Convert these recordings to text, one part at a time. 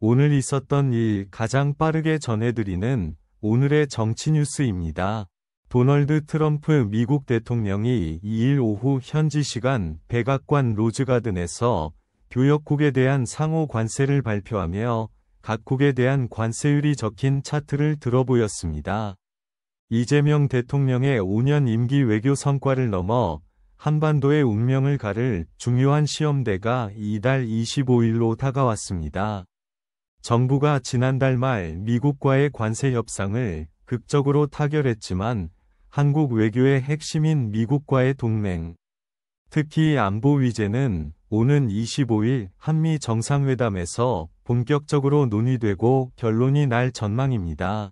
오늘 있었던 일 가장 빠르게 전해드리는 오늘의 정치 뉴스입니다. 도널드 트럼프 미국 대통령이 2일 오후 현지 시간 백악관 로즈가든에서 교역국에 대한 상호 관세를 발표하며 각국에 대한 관세율이 적힌 차트를 들어보였습니다. 이재명 대통령의 5년 임기 외교 성과를 넘어 한반도의 운명을 가를 중요한 시험대가 이달 25일로 다가왔습니다. 정부가 지난달 말 미국과의 관세 협상을 극적으로 타결했지만 한국 외교의 핵심인 미국과의 동맹, 특히 안보 위제는 오는 25일 한미 정상회담에서 본격적으로 논의되고 결론이 날 전망입니다.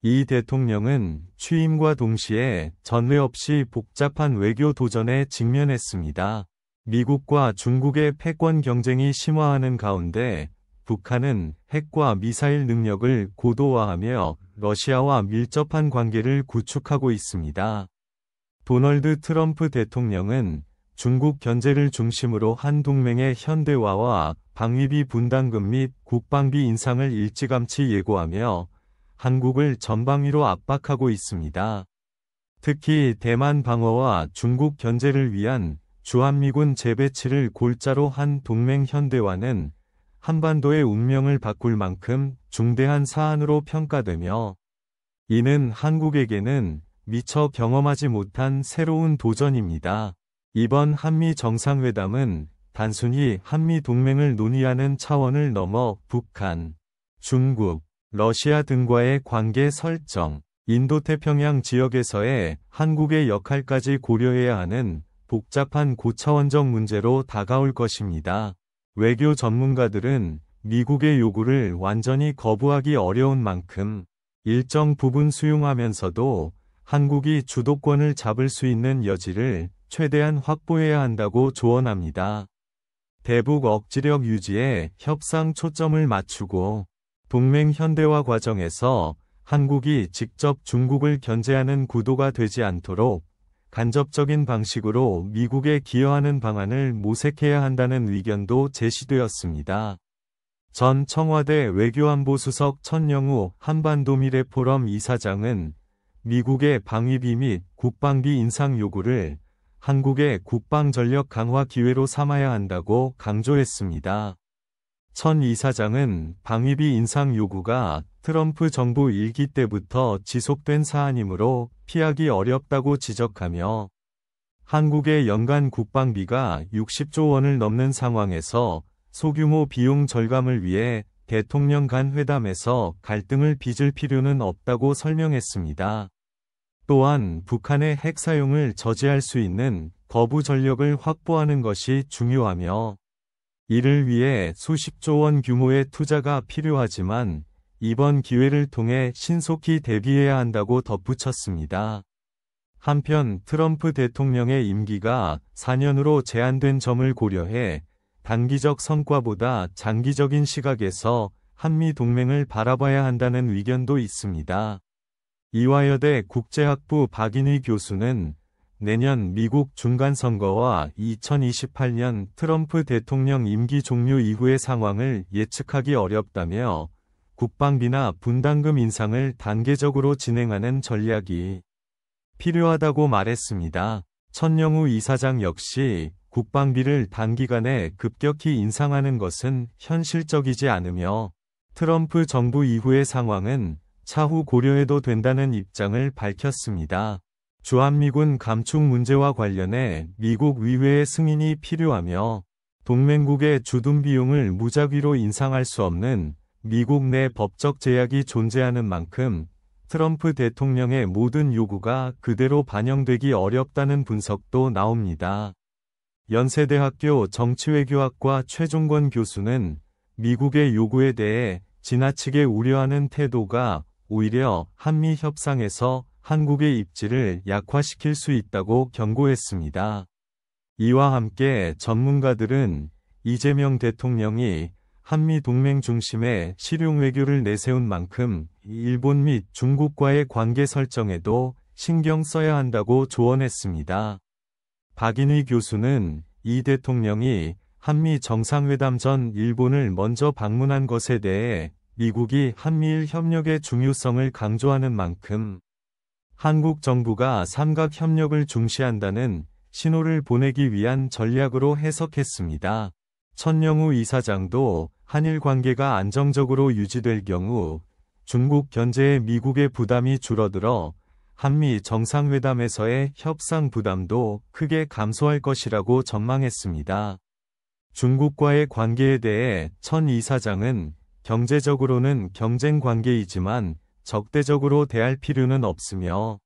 이 대통령은 취임과 동시에 전례 없이 복잡한 외교 도전에 직면했습니다. 미국과 중국의 패권 경쟁이 심화하는 가운데 북한은 핵과 미사일 능력을 고도화하며 러시아와 밀접한 관계를 구축하고 있습니다. 도널드 트럼프 대통령은 중국 견제를 중심으로 한 동맹의 현대화와 방위비 분담금 및 국방비 인상을 일찌감치 예고하며 한국을 전방위로 압박하고 있습니다. 특히 대만 방어와 중국 견제를 위한 주한미군 재배치를 골자로 한 동맹 현대화는 한반도의 운명을 바꿀 만큼 중대한 사안으로 평가되며 이는 한국에게는 미처 경험하지 못한 새로운 도전입니다. 이번 한미 정상회담은 단순히 한미 동맹을 논의하는 차원을 넘어 북한, 중국, 러시아 등과의 관계 설정, 인도태평양 지역에서의 한국의 역할까지 고려해야 하는 복잡한 고차원적 문제로 다가올 것입니다. 외교 전문가들은 미국의 요구를 완전히 거부하기 어려운 만큼 일정 부분 수용하면서도 한국이 주도권을 잡을 수 있는 여지를 최대한 확보해야 한다고 조언합니다. 대북 억지력 유지에 협상 초점을 맞추고 동맹 현대화 과정에서 한국이 직접 중국을 견제하는 구도가 되지 않도록 간접적인 방식으로 미국에 기여하는 방안을 모색해야 한다는 의견도 제시되었습니다. 전 청와대 외교안보수석 천영우 한반도 미래 포럼 이사장은 미국의 방위비 및 국방비 인상 요구를 한국의 국방 전력 강화 기회로 삼아야 한다고 강조했습니다. 천 이사장은 방위비 인상 요구가 트럼프 정부 일기 때부터 지속된 사안이므로 피하기 어렵다고 지적하며 한국의 연간 국방비가 60조 원을 넘는 상황에서 소규모 비용 절감을 위해 대통령 간 회담에서 갈등을 빚을 필요는 없다고 설명했습니다. 또한 북한의 핵 사용을 저지할 수 있는 거부 전력을 확보하는 것이 중요하며 이를 위해 수십조 원 규모의 투자가 필요하지만 이번 기회를 통해 신속히 대비해야 한다고 덧붙였습니다. 한편 트럼프 대통령의 임기가 4년으로 제한된 점을 고려해 단기적 성과보다 장기적인 시각에서 한미 동맹을 바라봐야 한다는 의견도 있습니다. 이화여대 국제학부 박인희 교수는 내년 미국 중간선거와 2028년 트럼프 대통령 임기 종료 이후의 상황을 예측하기 어렵다며 국방비나 분담금 인상을 단계적으로 진행하는 전략이 필요하다고 말했습니다. 천영우 이사장 역시 국방비를 단기간에 급격히 인상하는 것은 현실적이지 않으며 트럼프 정부 이후의 상황은 차후 고려해도 된다는 입장을 밝혔습니다. 주한미군 감축 문제와 관련해 미국 의회의 승인이 필요하며 동맹국의 주둔 비용을 무작위로 인상할 수 없는 미국 내 법적 제약이 존재하는 만큼 트럼프 대통령의 모든 요구가 그대로 반영되기 어렵다는 분석도 나옵니다. 연세대학교 정치외교학과 최종권 교수는 미국의 요구에 대해 지나치게 우려하는 태도가 오히려 한미 협상에서 한국의 입지를 약화시킬 수 있다고 경고했습니다. 이와 함께 전문가들은 이재명 대통령이 한미 동맹 중심의 실용 외교를 내세운 만큼 일본 및 중국과의 관계 설정에도 신경 써야 한다고 조언했습니다. 박인희 교수는 이 대통령이 한미 정상회담 전 일본을 먼저 방문한 것에 대해 미국이 한미일 협력의 중요성을 강조하는 만큼 한국 정부가 삼각협력을 중시한다는 신호를 보내기 위한 전략으로 해석했습니다. 천영우 이사장도 한일 관계가 안정적으로 유지될 경우 중국 견제에 미국의 부담이 줄어들어 한미 정상회담에서의 협상 부담도 크게 감소할 것이라고 전망했습니다. 중국과의 관계에 대해 천 이사장은 경제적으로는 경쟁 관계이지만 적대적으로 대할 필요는 없으며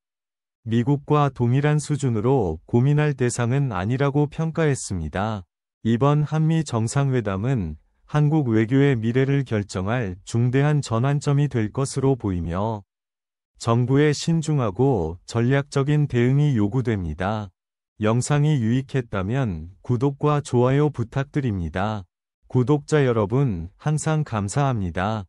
미국과 동일한 수준으로 고민할 대상은 아니라고 평가했습니다. 이번 한미 정상회담은 한국 외교의 미래를 결정할 중대한 전환점이 될 것으로 보이며 정부의 신중하고 전략적인 대응이 요구됩니다. 영상이 유익했다면 구독과 좋아요 부탁드립니다. 구독자 여러분, 항상 감사합니다.